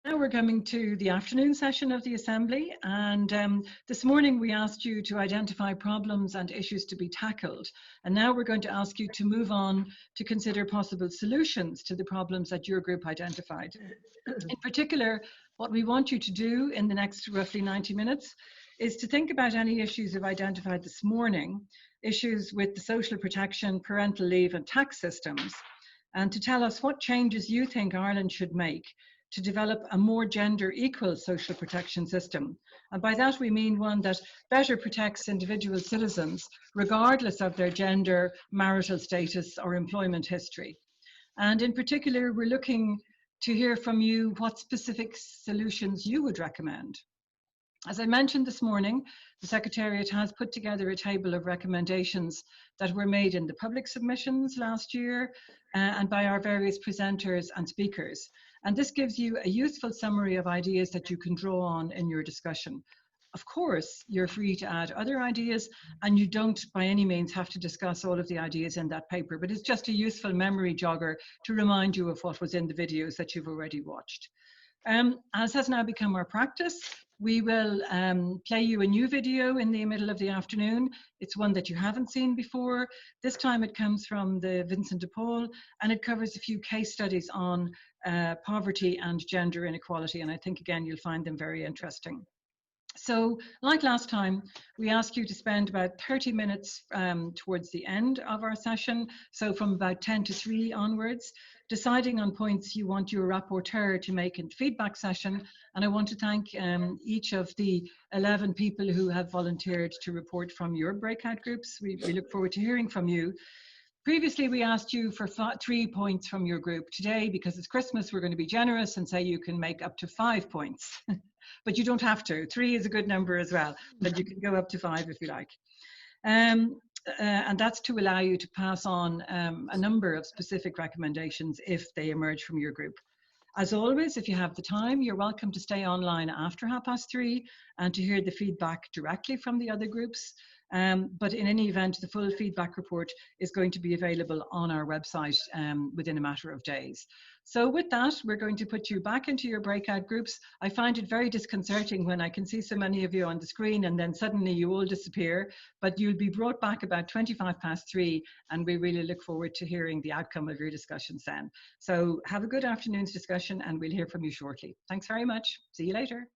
Now we're coming to the afternoon session of the Assembly, and this morning we asked you to identify problems and issues to be tackled, and now we're going to ask you to move on to consider possible solutions to the problems that your group identified. In particular, what we want you to do in the next roughly 90 minutes is to think about any issues you've identified this morning, issues with the social protection, parental leave and tax systems, and to tell us what changes you think Ireland should make to develop a more gender equal social protection system. And by that we mean one that better protects individual citizens regardless of their gender, marital status or employment history. And in particular, we're looking to hear from you what specific solutions you would recommend. As I mentioned this morning, the Secretariat has put together a table of recommendations that were made in the public submissions last year and by our various presenters and speakers. And this gives you a useful summary of ideas that you can draw on in your discussion. Of course, you're free to add other ideas, and you don't by any means have to discuss all of the ideas in that paper, but it's just a useful memory jogger to remind you of what was in the videos that you've already watched. As has now become our practice, we will play you a new video in the middle of the afternoon. It's one that you haven't seen before. This time it comes from the Vincent de Paul, and it covers a few case studies on poverty and gender inequality, and I think again you'll find them very interesting. So, like last time, we ask you to spend about 30 minutes towards the end of our session, so from about 10 to 3 onwards, deciding on points you want your rapporteur to make in the feedback session. And I want to thank each of the 11 people who have volunteered to report from your breakout groups. We look forward to hearing from you. Previously, we asked you for 3 points from your group. Today, because it's Christmas, we're going to be generous and say you can make up to 5 points. But you don't have to. 3 is a good number as well, but you can go up to 5 if you like. And that's to allow you to pass on a number of specific recommendations if they emerge from your group. As always, if you have the time, you're welcome to stay online after 3:30 and to hear the feedback directly from the other groups. But in any event, the full feedback report is going to be available on our website within a matter of days. So with that, we're going to put you back into your breakout groups. I find it very disconcerting when I can see so many of you on the screen and then suddenly you all disappear, but you'll be brought back about 3:25, and we really look forward to hearing the outcome of your discussions then. So have a good afternoon's discussion and we'll hear from you shortly. Thanks very much. See you later.